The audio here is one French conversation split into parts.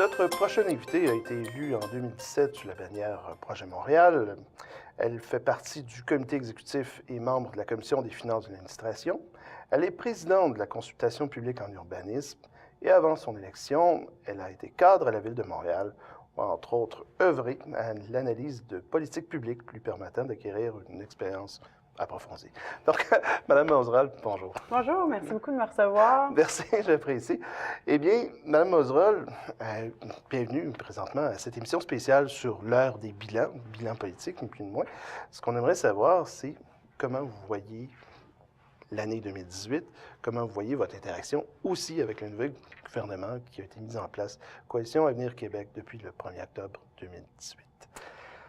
Notre prochaine invitée a été élue en 2017 sous la bannière Projet Montréal. Elle fait partie du comité exécutif et membre de la Commission des finances de l'administration. Elle est présidente de la consultation publique en urbanisme et avant son élection, elle a été cadre à la Ville de Montréal, ou entre autres œuvré à l'analyse de politique publique lui permettant d'acquérir une expérience approfondie. Donc, Mme Mauzerolles, bonjour. Bonjour, merci beaucoup de me recevoir. Merci, j'apprécie. Eh bien, Mme Mauzerolles, bienvenue présentement à cette émission spéciale sur l'heure des bilans politiques, ni plus ni moins. Ce qu'on aimerait savoir, c'est comment vous voyez l'année 2018, comment vous voyez votre interaction aussi avec le nouvel gouvernement qui a été mis en place, Coalition Avenir Québec, depuis le 1er octobre 2018.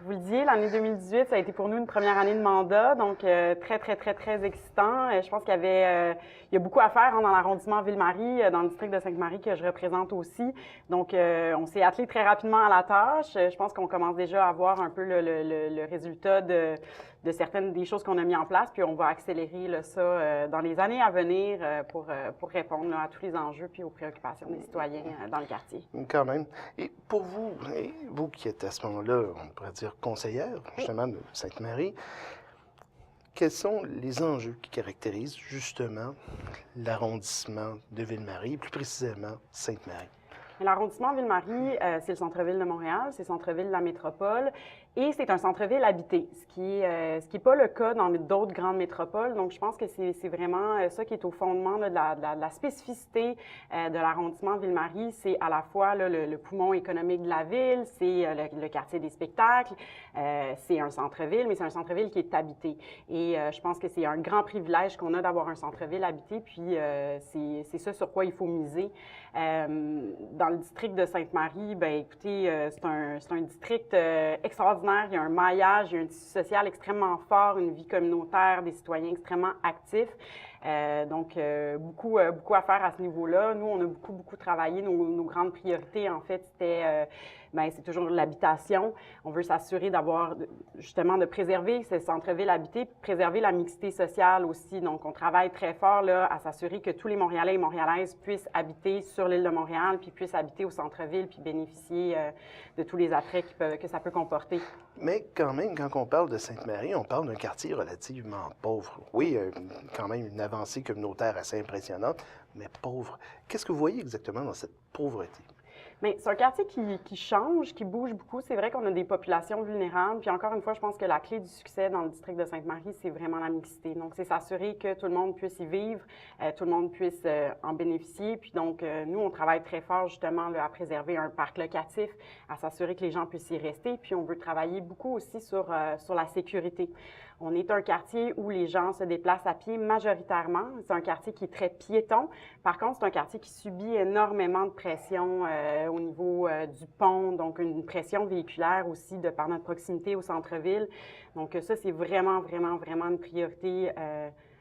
Vous le disiez, l'année 2018, ça a été pour nous une première année de mandat, donc très excitant. Je pense qu'il y a beaucoup à faire dans l'arrondissement Ville-Marie, dans le district de Sainte-Marie que je représente aussi. Donc, on s'est attelé très rapidement à la tâche. Je pense qu'on commence déjà à voir un peu le résultat de certaines des choses qu'on a mis en place, puis on va accélérer ça dans les années à venir pour répondre à tous les enjeux puis aux préoccupations des citoyens dans le quartier. Quand même. Et pour vous, vous qui êtes à ce moment-là, on pourrait dire conseillère, justement, de Sainte-Marie, quels sont les enjeux qui caractérisent justement l'arrondissement de Ville-Marie, plus précisément Sainte-Marie? L'arrondissement Ville-Marie, c'est le centre-ville de Montréal, c'est le centre-ville de la métropole et c'est un centre-ville habité, ce qui est pas le cas dans d'autres grandes métropoles. Donc, je pense que c'est vraiment ça qui est au fondement là, de la spécificité de l'arrondissement Ville-Marie. C'est à la fois là, le poumon économique de la ville, c'est le quartier des spectacles, c'est un centre-ville, mais c'est un centre-ville qui est habité. Et je pense que c'est un grand privilège qu'on a d'avoir un centre-ville habité, puis c'est ça sur quoi il faut miser. Dans le district de Sainte-Marie, bien, écoutez, c'est un district extraordinaire. Il y a un maillage, il y a un tissu social extrêmement fort, une vie communautaire, des citoyens extrêmement actifs. Donc, beaucoup à faire à ce niveau-là. Nous, on a beaucoup travaillé. Nos grandes priorités, en fait, c'était... c'est toujours l'habitation. On veut s'assurer d'avoir, justement, de préserver ce centre-ville habité, puis préserver la mixité sociale aussi. Donc, on travaille très fort là, à s'assurer que tous les Montréalais et Montréalaises puissent habiter sur l'île de Montréal, puis puissent habiter au centre-ville, puis bénéficier de tous les attraits que ça peut comporter. Mais quand même, quand on parle de Sainte-Marie, on parle d'un quartier relativement pauvre. Oui, quand même une avancée communautaire assez impressionnante, mais pauvre. Qu'est-ce que vous voyez exactement dans cette pauvreté? Bien, c'est un quartier qui change, qui bouge beaucoup. C'est vrai qu'on a des populations vulnérables. Puis encore une fois, je pense que la clé du succès dans le district de Sainte-Marie, c'est vraiment la mixité. Donc, c'est s'assurer que tout le monde puisse y vivre, tout le monde puisse en bénéficier. Puis donc, nous, on travaille très fort justement là, à préserver un parc locatif, à s'assurer que les gens puissent y rester. Puis on veut travailler beaucoup aussi sur la sécurité. On est un quartier où les gens se déplacent à pied majoritairement. C'est un quartier qui est très piéton. Par contre, c'est un quartier qui subit énormément de pression au niveau du pont, donc une pression véhiculaire aussi de par notre proximité au centre-ville. Donc ça, c'est vraiment une priorité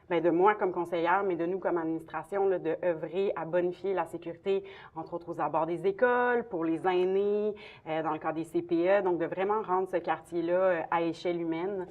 de moi comme conseillère, mais de nous comme administration, là, de œuvrer à bonifier la sécurité, entre autres aux abords des écoles, pour les aînés, dans le cas des CPE, donc de vraiment rendre ce quartier-là à échelle humaine.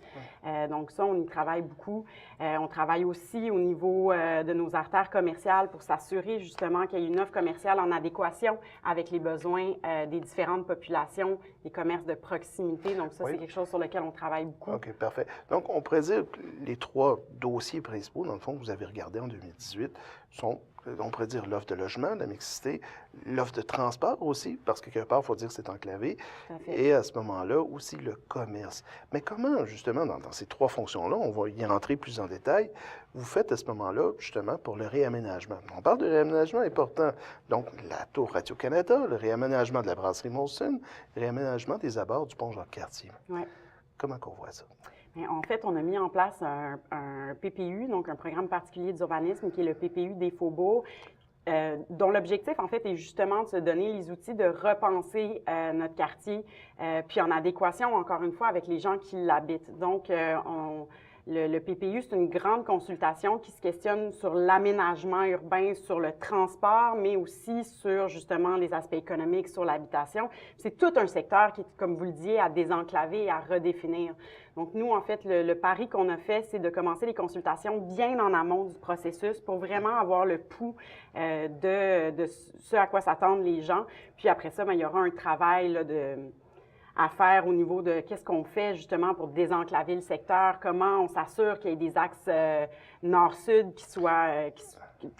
Donc ça, on y travaille beaucoup. On travaille aussi au niveau de nos artères commerciales pour s'assurer justement qu'il y ait une offre commerciale en adéquation avec les besoins des différentes populations, des commerces de proximité. Donc ça, c'est quelque chose sur lequel on travaille beaucoup. OK, parfait. Donc, on pourrait dire que les trois dossiers principaux, dans le fond, que vous avez regardé en 2018, sont, on pourrait dire, l'offre de logement, la mixité, l'offre de transport aussi, parce que quelque part, il faut dire que c'est enclavé, et à ce moment-là, aussi le commerce. Mais comment, justement, dans ces trois fonctions-là, on va y rentrer plus en détail, vous faites à ce moment-là, justement, pour le réaménagement? On parle de réaménagement important, donc la tour Radio-Canada, le réaménagement de la brasserie Molson, le réaménagement des abords du pont Jacques-Cartier. Ouais. Comment qu'on voit ça? En fait, on a mis en place un PPU, donc un programme particulier d'urbanisme, qui est le PPU des Faubourgs, dont l'objectif, en fait, est justement de se donner les outils de repenser notre quartier, puis en adéquation, encore une fois, avec les gens qui l'habitent. Donc, Le PPU, c'est une grande consultation qui se questionne sur l'aménagement urbain, sur le transport, mais aussi sur justement les aspects économiques, sur l'habitation. C'est tout un secteur qui est, comme vous le disiez, à désenclaver et à redéfinir. Donc, nous, en fait, le pari qu'on a fait, c'est de commencer les consultations bien en amont du processus pour vraiment avoir le pouls de ce à quoi s'attendent les gens. Puis après ça, bien, il y aura un travail là, à faire au niveau de qu'est-ce qu'on fait justement pour désenclaver le secteur, comment on s'assure qu'il y ait des axes nord-sud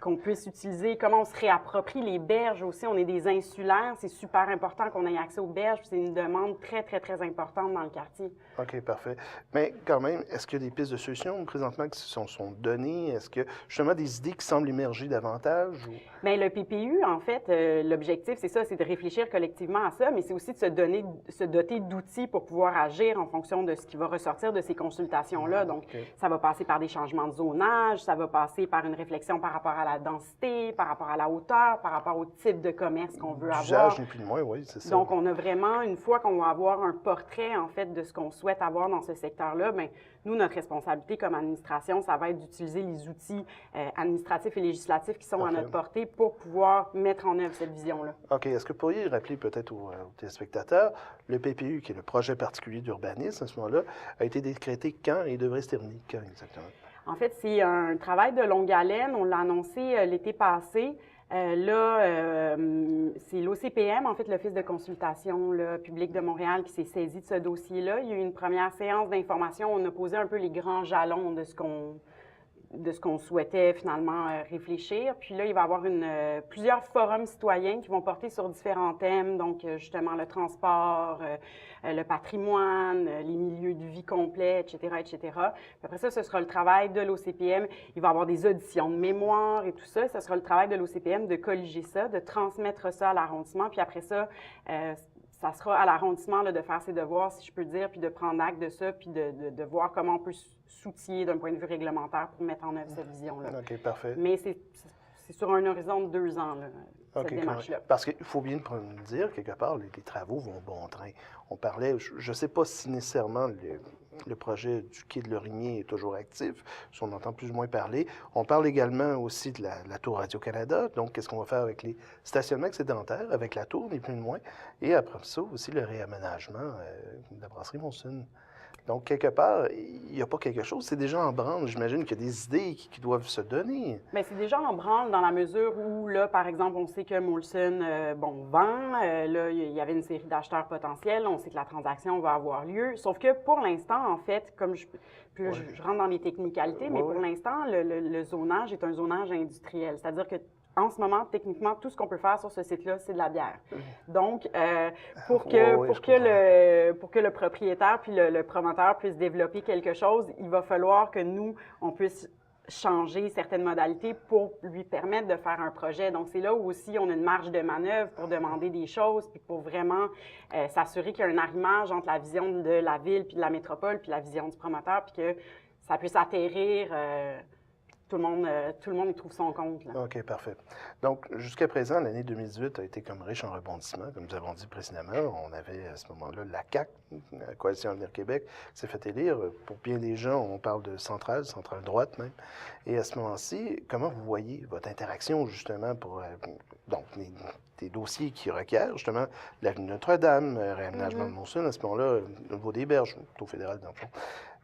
qu'on puisse utiliser, comment on se réapproprie les berges aussi. On est des insulaires, c'est super important qu'on ait accès aux berges, c'est une demande très, très, très importante dans le quartier. OK, parfait. Mais quand même, est-ce qu'il y a des pistes de solutions présentement qui sont données? Est-ce que justement des idées qui semblent émerger davantage? Ou... Bien, le PPU, en fait, l'objectif, c'est ça, c'est de réfléchir collectivement à ça, mais c'est aussi de se doter d'outils pour pouvoir agir en fonction de ce qui va ressortir de ces consultations-là. Donc, ça va passer par des changements de zonage, ça va passer par une réflexion par rapport à la densité, par rapport à la hauteur, par rapport au type de commerce qu'on veut avoir. L'usage, ni plus ni moins, oui, c'est ça. Donc, on a vraiment, une fois qu'on va avoir un portrait, en fait, de ce qu'on souhaite avoir dans ce secteur-là, bien, nous, notre responsabilité comme administration, ça va être d'utiliser les outils administratifs et législatifs qui sont à notre portée pour pouvoir mettre en œuvre cette vision-là. OK. Est-ce que vous pourriez rappeler peut-être aux téléspectateurs, le PPU, qui est le projet particulier d'urbanisme à ce moment-là, a été décrété quand et devrait se terminer quand exactement? En fait, c'est un travail de longue haleine. On l'a annoncé l'été passé. C'est l'OCPM, en fait, l'Office de consultation publique de Montréal, qui s'est saisi de ce dossier-là. Il y a eu une première séance d'information. On a posé un peu les grands jalons de ce qu'on souhaitait finalement réfléchir. Puis là, il va y avoir plusieurs forums citoyens qui vont porter sur différents thèmes, donc justement le transport, le patrimoine, les milieux de vie complets, etc., etc. Puis après ça, ce sera le travail de l'OCPM. Il va y avoir des auditions de mémoire et tout ça. Ce sera le travail de l'OCPM de colliger ça, de transmettre ça à l'arrondissement. Puis après ça, ça sera à l'arrondissement de faire ses devoirs, si je peux dire, puis de prendre acte de ça, puis de voir comment on peut s'outiller d'un point de vue réglementaire pour mettre en œuvre cette vision-là. OK, parfait. Mais c'est sur un horizon de 2 ans, là, cette démarche-là. Parce qu'il faut bien le dire, quelque part, les travaux vont bon train. On parlait, je ne sais pas si nécessairement le projet du quai de Lorimier est toujours actif, si on entend plus ou moins parler. On parle également aussi de la tour Radio-Canada, donc qu'est-ce qu'on va faire avec les stationnements excédentaires, avec la tour, ni plus ni moins, et après ça aussi le réaménagement de la brasserie Molson. Donc, quelque part, il n'y a pas quelque chose. C'est déjà en branle. J'imagine qu'il y a des idées qui doivent se donner. Bien, c'est déjà en branle dans la mesure où, là, par exemple, on sait que Molson, vend. Là, il y avait une série d'acheteurs potentiels. On sait que la transaction va avoir lieu. Sauf que pour l'instant, en fait, comme je rentre dans les technicalités, mais pour l'instant, le zonage est un zonage industriel. C'est-à-dire que en ce moment, techniquement, tout ce qu'on peut faire sur ce site-là, c'est de la bière. Donc, pour que le propriétaire puis le promoteur puisse développer quelque chose, il va falloir que nous, on puisse changer certaines modalités pour lui permettre de faire un projet. Donc, c'est là où aussi on a une marge de manœuvre pour demander des choses, puis pour vraiment s'assurer qu'il y a un arrimage entre la vision de la ville puis de la métropole puis la vision du promoteur, puis que ça puisse atterrir... Tout le monde y trouve son compte. Là. OK, parfait. Donc, jusqu'à présent, l'année 2018 a été comme riche en rebondissements. Comme nous avons dit précédemment, on avait à ce moment-là la CAQ, la Coalition Avenir Québec, qui s'est fait élire. Pour bien des gens, on parle de centrale droite même. Et à ce moment-ci, comment vous voyez votre interaction justement pour donc des dossiers qui requièrent justement l'avenue Notre-Dame, réaménagement de Molson, à ce moment-là, au niveau des berges, au fédéral dans le fond.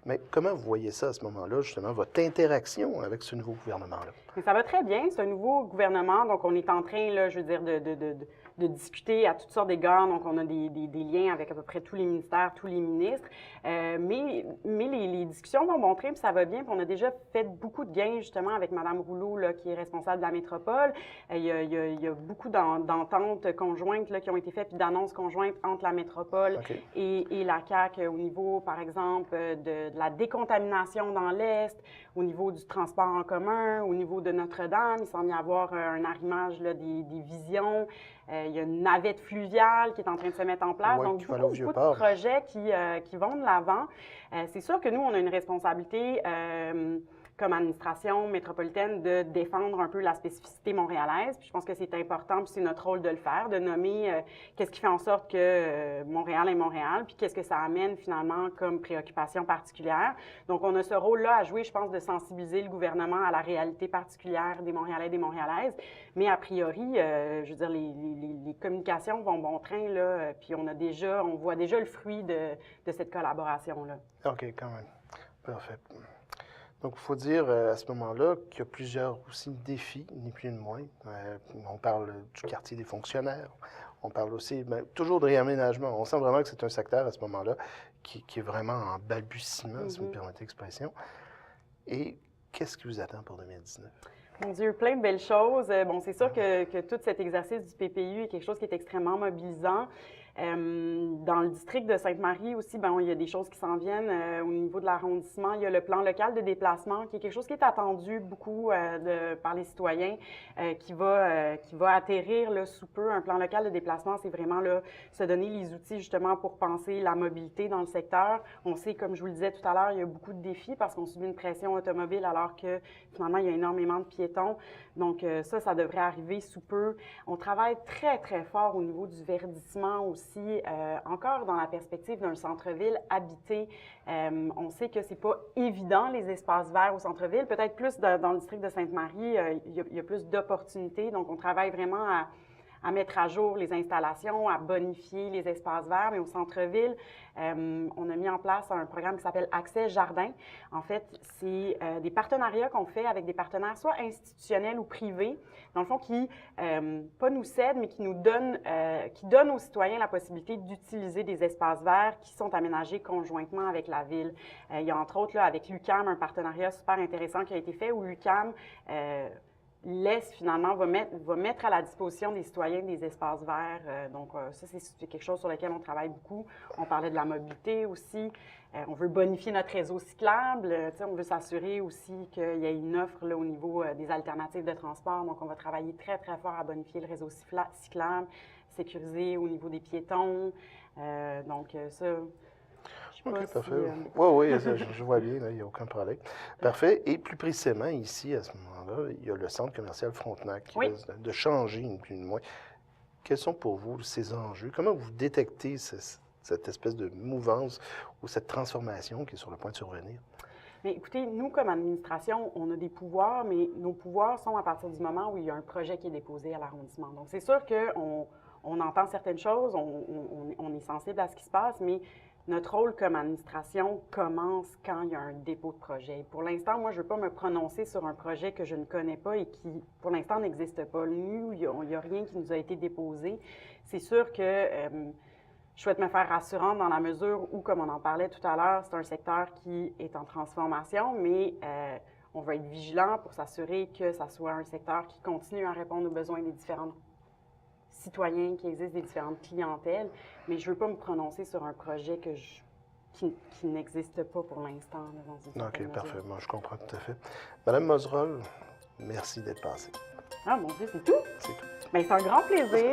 Mais comment vous voyez ça à ce moment-là, justement, votre interaction avec ce nouveau gouvernement-là? Ça va très bien, c'est un nouveau gouvernement, donc on est en train, là, je veux dire, de discuter à toutes sortes d'égards, donc on a des liens avec à peu près tous les ministères, tous les ministres, mais les discussions vont bon train, puis ça va bien, puis on a déjà fait beaucoup de gains, justement, avec Mme Rouleau, là, qui est responsable de la métropole. Il y a beaucoup d'ententes conjointes là, qui ont été faites, puis d'annonces conjointes entre la métropole et la CAQ au niveau, par exemple, de la décontamination dans l'Est, au niveau du transport en commun, au niveau de Notre-Dame. Il semble y avoir un arrimage là, des visions. Il y a une navette fluviale qui est en train de se mettre en place. Donc, beaucoup de projets qui vont de l'avant. C'est sûr que nous, on a une responsabilité comme administration métropolitaine, de défendre un peu la spécificité montréalaise. Puis je pense que c'est important, puis c'est notre rôle de le faire, de nommer qu'est-ce qui fait en sorte que Montréal est Montréal, puis qu'est-ce que ça amène finalement comme préoccupation particulière. Donc, on a ce rôle-là à jouer, je pense, de sensibiliser le gouvernement à la réalité particulière des Montréalais et des Montréalaises. Mais a priori, je veux dire, les communications vont bon train, là, puis on voit déjà le fruit de cette collaboration-là. OK, quand même. Parfait. Donc, il faut dire à ce moment-là qu'il y a plusieurs aussi défis, ni plus ni moins. On parle du quartier des fonctionnaires. On parle aussi toujours de réaménagement. On sent vraiment que c'est un secteur à ce moment-là qui est vraiment en balbutiement, si vous me permettez l'expression. Et qu'est-ce qui vous attend pour 2019? Mon Dieu, plein de belles choses. Bon, c'est sûr que tout cet exercice du PPU est quelque chose qui est extrêmement mobilisant. Dans le district de Sainte-Marie aussi, ben, il y a des choses qui s'en viennent au niveau de l'arrondissement. Il y a le plan local de déplacement qui est quelque chose qui est attendu beaucoup par les citoyens, qui va atterrir là, sous peu. Un plan local de déplacement, c'est vraiment là, se donner les outils justement pour penser la mobilité dans le secteur. On sait, comme je vous le disais tout à l'heure, il y a beaucoup de défis parce qu'on subit une pression automobile alors que finalement, il y a énormément de piétons. Donc ça devrait arriver sous peu. On travaille très, très fort au niveau du verdissement aussi. Encore dans la perspective d'un centre-ville habité. On sait que c'est pas évident, les espaces verts au centre-ville. Peut-être plus dans le district de Sainte-Marie, il y a plus d'opportunités. Donc, on travaille vraiment à mettre à jour les installations, à bonifier les espaces verts. Mais au centre-ville, on a mis en place un programme qui s'appelle Accès Jardin. En fait, c'est des partenariats qu'on fait avec des partenaires soit institutionnels ou privés, dans le fond, qui, pas nous cèdent, mais qui donnent aux citoyens la possibilité d'utiliser des espaces verts qui sont aménagés conjointement avec la ville. Il y a entre autres, là, avec l'UQAM, un partenariat super intéressant qui a été fait où l'UQAM va mettre à la disposition des citoyens des espaces verts. Donc, ça, c'est quelque chose sur lequel on travaille beaucoup. On parlait de la mobilité aussi. On veut bonifier notre réseau cyclable. On veut s'assurer aussi qu'il y ait une offre là, au niveau des alternatives de transport. Donc, on va travailler très, très fort à bonifier le réseau cyclable, sécuriser au niveau des piétons. Donc, ça... OK, parfait. Oui, je vois bien, il n'y a aucun problème. Parfait. Et plus précisément, ici, à ce moment-là, il y a le centre commercial Frontenac qui risque de changer, ni plus ni moins. Quels sont pour vous ces enjeux? Comment vous détectez cette espèce de mouvance ou cette transformation qui est sur le point de survenir? Mais écoutez, nous, comme administration, on a des pouvoirs, mais nos pouvoirs sont à partir du moment où il y a un projet qui est déposé à l'arrondissement. Donc, c'est sûr qu'on entend certaines choses, on est sensible à ce qui se passe, mais notre rôle comme administration commence quand il y a un dépôt de projet. Pour l'instant, moi, je ne veux pas me prononcer sur un projet que je ne connais pas et qui, pour l'instant, n'existe pas. Nous, il n'y a rien qui nous a été déposé. C'est sûr que je souhaite me faire rassurante dans la mesure où, comme on en parlait tout à l'heure, c'est un secteur qui est en transformation, mais on va être vigilant pour s'assurer que ça soit un secteur qui continue à répondre aux besoins des différentes citoyens, qui existent des différentes clientèles, mais je ne veux pas me prononcer sur un projet qui n'existe pas pour l'instant. OK, parfait. Moi, je comprends tout à fait. Madame Moserol, merci d'être passée. Ah, mon Dieu, c'est tout? C'est tout. Bien, c'est un grand plaisir.